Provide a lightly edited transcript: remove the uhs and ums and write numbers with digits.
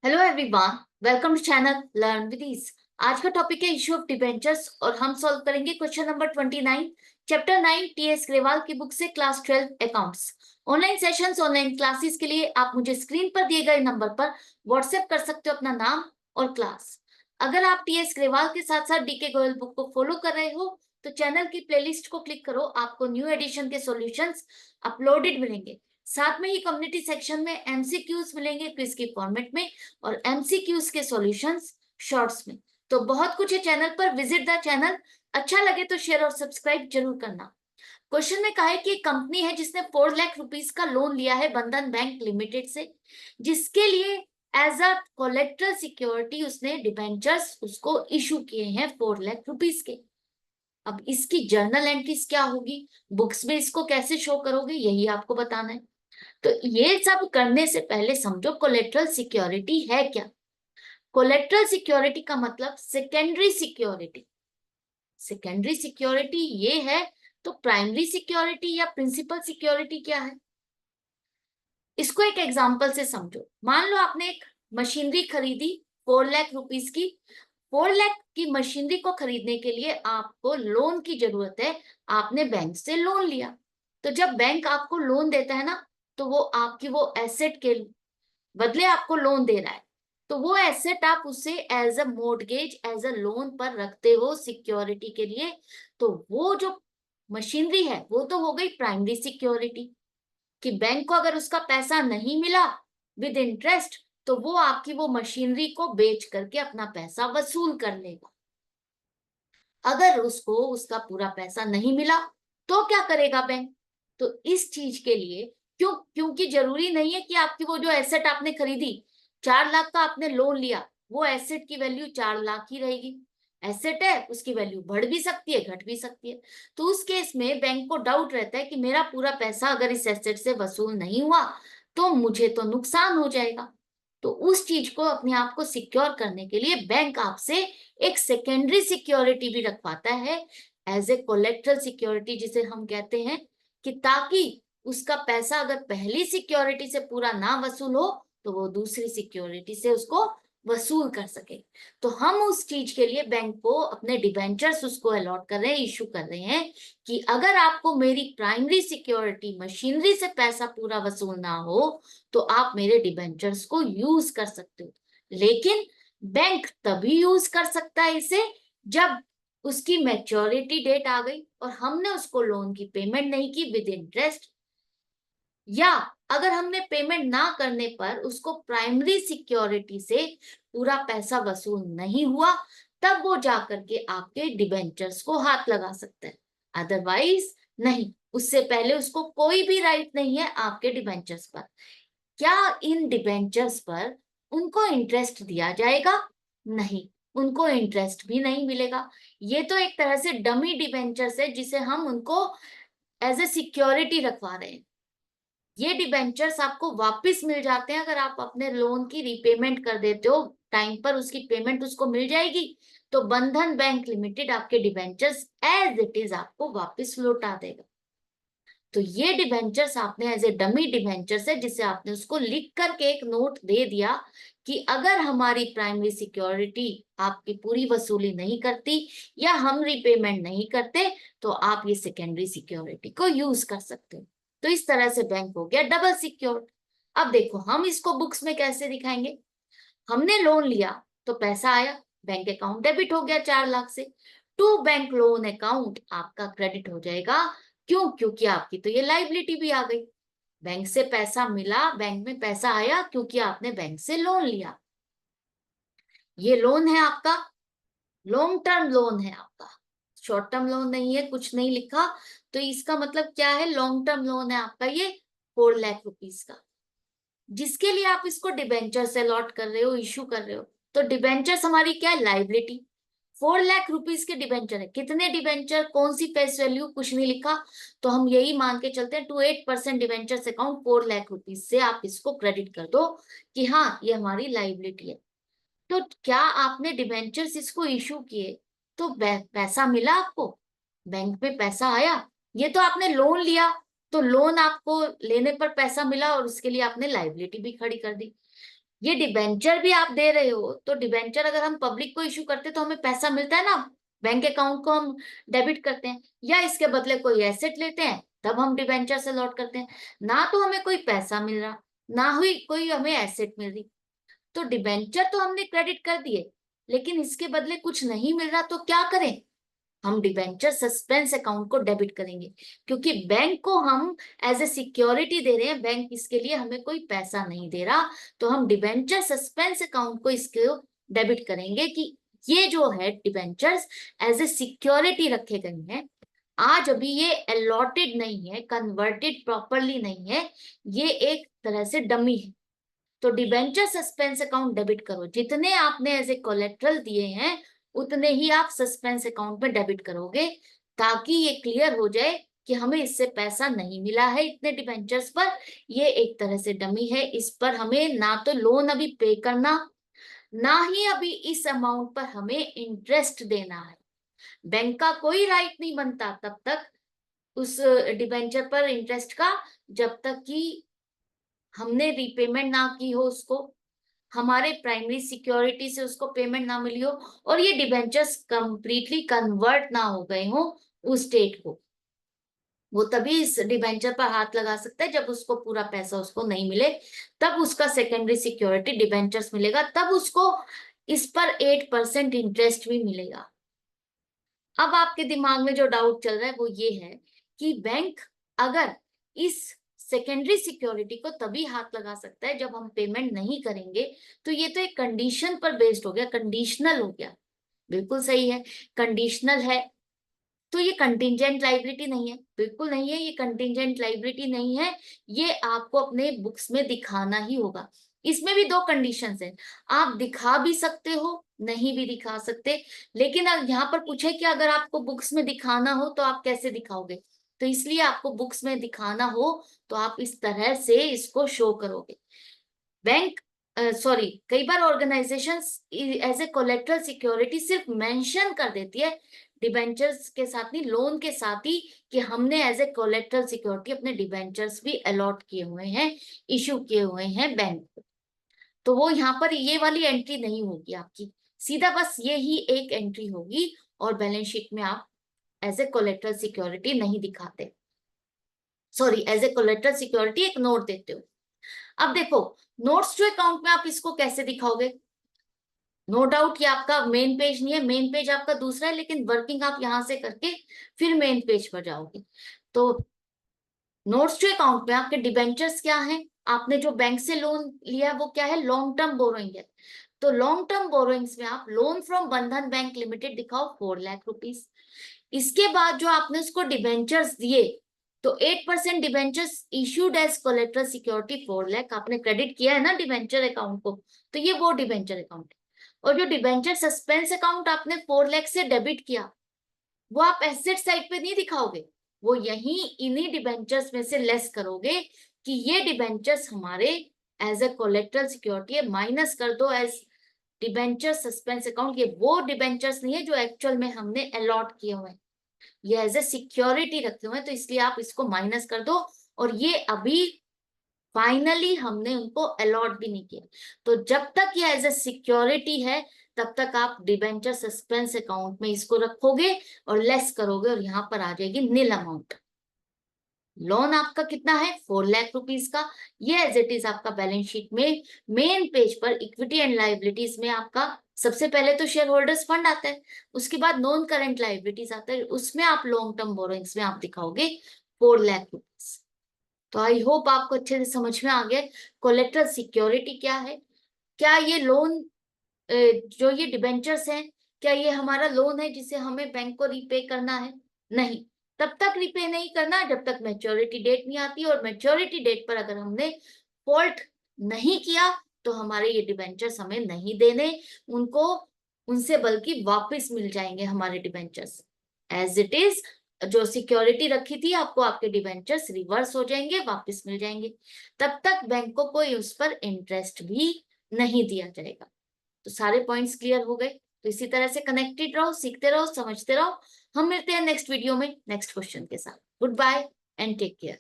Hello everyone, welcome to channel learn with ease. आज का topic है इशू ऑफ डिबेंचर्स और हम सॉल्व करेंगे question number 29, chapter 9 TS Grewal की बुक से, class 12 accounts. Online sessions, online classes के लिए आप मुझे स्क्रीन पर दिए गए नंबर पर व्हाट्सएप कर सकते हो अपना नाम और क्लास। अगर आप टीएस ग्रेवाल के साथ साथ डीके गोयल बुक को फॉलो कर रहे हो तो चैनल की प्लेलिस्ट को क्लिक करो, आपको न्यू एडिशन के सॉल्यूशंस अपलोडेड मिलेंगे। साथ में ही कम्युनिटी सेक्शन में एमसीक्यूज मिलेंगे क्विज की फॉर्मेट में और एमसीक्यूज के सॉल्यूशंस शॉर्ट्स में। तो बहुत कुछ है चैनल पर, विजिट द चैनल। अच्छा लगे तो शेयर और सब्सक्राइब जरूर करना। क्वेश्चन में कहा है कि एक कंपनी है जिसने 4 लाख रुपीज का लोन लिया है बंधन बैंक लिमिटेड से, जिसके लिए एज अ कोलेट्रल सिक्योरिटी उसने डिबेंचर्स उसको इशू किए हैं 4 लाख रुपीज के। अब इसकी जर्नल एंट्रीज क्या होगी, बुक्स में इसको कैसे शो करोगे, यही आपको बताना है। तो ये सब करने से पहले समझो कोलेट्रल सिक्योरिटी है क्या। कोलेट्रल सिक्योरिटी का मतलब सेकेंडरी सिक्योरिटी। सेकेंडरी सिक्योरिटी ये है, तो प्राइमरी सिक्योरिटी या प्रिंसिपल सिक्योरिटी क्या है, इसको एक एग्जांपल से समझो। मान लो आपने एक मशीनरी खरीदी 4 लाख रुपीज की। 4 लाख की मशीनरी को खरीदने के लिए आपको लोन की जरूरत है, आपने बैंक से लोन लिया। तो जब बैंक आपको लोन देता है ना, तो वो आपकी वो एसेट के बदले आपको लोन दे रहा है, तो वो एसेट आप उसे as a mortgage, as a loan पर रखते हो सिक्योरिटी के लिए। तो वो जो मशीनरी है वो तो हो गई प्राइमरी सिक्योरिटी, कि बैंक को अगर उसका पैसा नहीं मिला विद इंटरेस्ट तो वो आपकी वो मशीनरी को बेच करके अपना पैसा वसूल कर लेगा। अगर उसको उसका पूरा पैसा नहीं मिला तो क्या करेगा बैंक। तो इस चीज के लिए क्योंकि जरूरी नहीं है कि आपकी वो जो एसेट आपने खरीदी, 4 लाख का आपने लोन लिया, वो एसेट की वैल्यू 4 लाख ही रहेगी। एसेट है, उसकी वैल्यू बढ़ भी सकती है, घट भी सकती है। तो उस केस में बैंक को डाउट रहता है कि मेरा पूरा पैसा अगर इस एसेट से वसूल नहीं हुआ तो मुझे तो नुकसान हो जाएगा। तो उस चीज को, अपने आप को सिक्योर करने के लिए बैंक आपसे एक सेकेंडरी सिक्योरिटी भी रखवाता है, एज ए कोलेक्टरल सिक्योरिटी जिसे हम कहते हैं, कि ताकि उसका पैसा अगर पहली सिक्योरिटी से पूरा ना वसूल हो तो वो दूसरी सिक्योरिटी से उसको वसूल कर सके। तो हम उस चीज के लिए बैंक को अपने डिबेंचर्स उसको अलॉट कर रहे हैं, इशू कर रहे हैं, कि अगर आपको मेरी प्राइमरी सिक्योरिटी मशीनरी से पैसा पूरा वसूल ना हो तो आप मेरे डिबेंचर्स को यूज कर सकते हो। लेकिन बैंक तभी यूज कर सकता है इसे जब उसकी मैच्योरिटी डेट आ गई और हमने उसको लोन की पेमेंट नहीं की विद इंटरेस्ट, या अगर हमने पेमेंट ना करने पर उसको प्राइमरी सिक्योरिटी से पूरा पैसा वसूल नहीं हुआ, तब वो जाकर के आपके डिबेंचर्स को हाथ लगा सकता है। अदरवाइज नहीं, उससे पहले उसको कोई भी राइट नहीं है आपके डिबेंचर्स पर। क्या इन डिबेंचर्स पर उनको इंटरेस्ट दिया जाएगा? नहीं, उनको इंटरेस्ट भी नहीं मिलेगा। ये तो एक तरह से डमी डिबेंचर्स है जिसे हम उनको एज ए सिक्योरिटी रखवा रहे हैं। ये डिबेंचर्स आपको वापस मिल जाते हैं अगर आप अपने लोन की रीपेमेंट कर देते हो टाइम पर, उसकी पेमेंट उसको मिल जाएगी। तो बंधन बैंक लिमिटेड आपके डिबेंचर्स एज इट इज आपको वापस लौटा देगा। तो ये डिबेंचर्स आपने एज ए डमी डिबेंचर्स है जिसे आपने उसको लिख करके एक नोट दे दिया कि अगर हमारी प्राइमरी सिक्योरिटी आपकी पूरी वसूली नहीं करती या हम रीपेमेंट नहीं करते तो आप ये सेकेंडरी सिक्योरिटी को यूज कर सकते हो। तो इस तरह से बैंक हो गया डबल सिक्योर्ड। अब देखो हम इसको बुक्स में कैसे दिखाएंगे। हमने लोन लिया तो पैसा आया, बैंक अकाउंट डेबिट हो गया 4 लाख से, टू बैंक लोन अकाउंट आपका क्रेडिट हो जाएगा। क्यों? क्योंकि आपकी तो ये लाइबिलिटी भी आ गई। बैंक से पैसा मिला, बैंक में पैसा आया क्योंकि आपने बैंक से लोन लिया। ये लोन है आपका, लॉन्ग टर्म लोन है आपका, शॉर्ट टर्म लोन नहीं है, कुछ नहीं लिखा। तो इसका मतलब क्या है, लॉन्ग टर्म लोन है आपका ये 4 लाख रुपीज का, जिसके लिए आप इसको डिबेंचर से अलॉट कर रहे हो, इशू कर रहे हो। तो डिबेंचर्स हमारी क्या है, लाइबिलिटी। 4 लाख रुपीज के डिबेंचर है, कितने डिबेंचर, कौन सी फेस वैल्यू, कुछ नहीं लिखा। तो हम यही मान के चलते हैं, to 8% debentures account 4 lakh rupees से आप इसको क्रेडिट कर दो कि हाँ ये हमारी लाइबिलिटी है। तो क्या आपने डिबेंचर्स इसको इशू किए तो पैसा मिला आपको, बैंक में पैसा आया। ये तो आपने लोन लिया, तो लोन आपको लेने पर पैसा मिला और उसके लिए आपने लाइबिलिटी भी खड़ी कर दी। ये डिबेंचर भी आप दे रहे हो, तो डिबेंचर अगर हम पब्लिक को इश्यू करते तो हमें पैसा मिलता है ना, बैंक अकाउंट को हम डेबिट करते हैं, या इसके बदले कोई एसेट लेते हैं तब हम डिबेंचर से लॉट करते हैं। ना तो हमें कोई पैसा मिल रहा, ना ही कोई हमें एसेट मिल रही। तो डिबेंचर तो हमने क्रेडिट कर दिए, लेकिन इसके बदले कुछ नहीं मिल रहा, तो क्या करें? हम डिबेंचर सस्पेंस अकाउंट को डेबिट करेंगे, क्योंकि बैंक को हम एज ए सिक्योरिटी दे रहे हैं, बैंक इसके लिए हमें कोई पैसा नहीं दे रहा। तो हम डिबेंचर सस्पेंस अकाउंट को इसके डेबिट करेंगे कि ये जो है डिबेंचर्स एज ए सिक्योरिटी रखे गए हैं, आज अभी ये अलॉटेड नहीं है, कन्वर्टेड प्रॉपरली नहीं है, ये एक तरह से डमी है। तो डिबेंचर सस्पेंस अकाउंट डेबिट करो, जितने आपने एज ए कोलेट्रल दिए हैं उतने ही आप सस्पेंस अकाउंट में डेबिट करोगे, ताकि ये क्लियर हो जाए कि हमें इससे पैसा नहीं मिला है इतने डिबेंचर्स पर, ये एक तरह से डमी है, इस पर हमें ना तो लोन अभी पे करना, ना ही अभी इस अमाउंट पर हमें इंटरेस्ट देना है। बैंक का कोई राइट नहीं बनता तब तक उस डिबेंचर पर इंटरेस्ट का, जब तक कि हमने रीपेमेंट ना की हो उसको, हमारे प्राइमरी सिक्योरिटी से उसको पेमेंट ना मिली हो, और ये डिबेंचर्स कंप्लीटली कन्वर्ट ना हो गए हो उस डेट को। वो तभी इस डिबेंचर पर हाथ लगा सकता है जब उसको पूरा पैसा उसको नहीं मिले, तब उसका सेकेंडरी सिक्योरिटी डिबेंचर्स मिलेगा, तब उसको इस पर 8% इंटरेस्ट भी मिलेगा। अब आपके दिमाग में जो डाउट चल रहा है वो ये है कि बैंक अगर इस सेकेंडरी सिक्योरिटी को तभी हाथ लगा सकता है जब हम पेमेंट नहीं करेंगे, तो ये तो एक कंडीशन पर बेस्ड हो गया, कंडीशनल हो गया। बिल्कुल सही है, कंडीशनल है, तो ये कंटिंजेंट लाइबिलिटी नहीं है, बिल्कुल नहीं है, ये कंटिंजेंट लाइबिलिटी नहीं है, ये आपको अपने बुक्स में दिखाना ही होगा। इसमें भी दो कंडीशंस हैं, आप दिखा भी सकते हो, नहीं भी दिखा सकते, लेकिन अब यहाँ पर पूछे कि अगर आपको बुक्स में दिखाना हो तो आप कैसे दिखाओगे, तो इसलिए आपको बुक्स में दिखाना हो तो आप इस तरह से इसको शो करोगे। बैंक सॉरी, कई बार organisations as a collateral security सिर्फ मेंशन कर देती है, डिबेंचर्स के साथ नहीं, लोन के साथ ही, कि हमने एज ए कोलेट्रल सिक्योरिटी अपने डिबेंचर्स भी अलॉट किए हुए हैं, इशू किए हुए हैं बैंक को। तो वो यहाँ पर ये वाली एंट्री नहीं होगी आपकी, सीधा बस ये ही एक एंट्री होगी, और बैलेंस शीट में आप एज ए कोलेट्रल सिक्योरिटी नहीं दिखाते, sorry, as a collateral security एक नोट देते हो। अब देखो, नोट्स टू अकाउंट में आप इसको कैसे दिखाओगे? नो डाउट ये आपका मेन पेज नहीं है, मेन पेज आपका दूसरा है, लेकिन वर्किंग आप यहां से करके फिर मेन पेज पर जाओगे। तो नोट्स टू अकाउंट में आपके डिबेंचर्स क्या हैं? आपने जो बैंक से लोन लिया वो क्या है? लॉन्ग टर्म बोरोइंग है। तो लॉन्ग टर्म बोरोइंग्स में आप लोन फ्रॉम बंधन बैंक लिमिटेड दिखाओ 4 लाख रुपीज। इसके बाद जो आपने उसको डिबेंचर्स दिए, तो 8% debentures issued as collateral security 4 lakh आपने क्रेडिट किया है ना डिबेंचर अकाउंट को, तो ये वो डिबेंचर अकाउंट है। और जो डिबेंचर सस्पेंस अकाउंट आपने 4 लाख से डेबिट किया, वो आप एसेट साइड पे नहीं दिखाओगे, वो यही इन्हीं डिबेंचर्स में से लेस करोगे कि ये डिबेंचर्स हमारे एज ए कोलेट्रल सिक्योरिटी है, माइनस कर दो एज डिबेंचर सस्पेंस अकाउंट। ये वो डिबेंचर्स नहीं है जो एक्चुअल में हमने अलॉट किए हुए हैं, ये एज ए सिक्योरिटी रखे हुए हैं, तो इसलिए आप इसको माइनस कर दो। और ये अभी फाइनली हमने उनको अलॉट भी नहीं किया, तो जब तक ये एज ए सिक्योरिटी है तब तक आप डिबेंचर सस्पेंस अकाउंट में इसको रखोगे और लेस करोगे, और यहाँ पर आ जाएगी नील अमाउंट। लोन आपका कितना है? 4 लाख रुपीज का। ये एज इट इज आपका बैलेंस शीट में मेन पेज पर इक्विटी एंड लाइबिलिटीज में आपका सबसे पहले तो शेयर होल्डर्स फंड आता है, उसके बाद नॉन करंट लाइबिलिटीज आता है, उसमें आप लॉन्ग टर्म बोरोइंग्स में आप दिखाओगे 4 लाख रुपीज। तो आई होप आपको अच्छे से समझ में आ गया कोलेट्रल सिक्योरिटी क्या है, क्या ये लोन, जो ये डिबेंचर्स हैं, क्या ये हमारा लोन है जिसे हमें बैंक को रीपे करना है? नहीं, तब तक रीपे नहीं करना जब तक मैच्योरिटी डेट नहीं आती, और मैच्योरिटी डेट पर अगर हमने फॉल्ट नहीं किया तो हमारे ये डिबेंचर्स हमें नहीं देने, उनको उनसे बल्कि वापस मिल जाएंगे हमारे डिबेंचर्स एज इट इज। जो सिक्योरिटी रखी थी आपको, आपके डिबेंचर्स रिवर्स हो जाएंगे, वापस मिल जाएंगे, तब तक बैंक को कोई उस पर इंटरेस्ट भी नहीं दिया जाएगा। तो सारे पॉइंट्स क्लियर हो गए, तो इसी तरह से कनेक्टेड रहो, सीखते रहो, समझते रहो। हम मिलते हैं नेक्स्ट वीडियो में नेक्स्ट क्वेश्चन के साथ। Good bye and take care.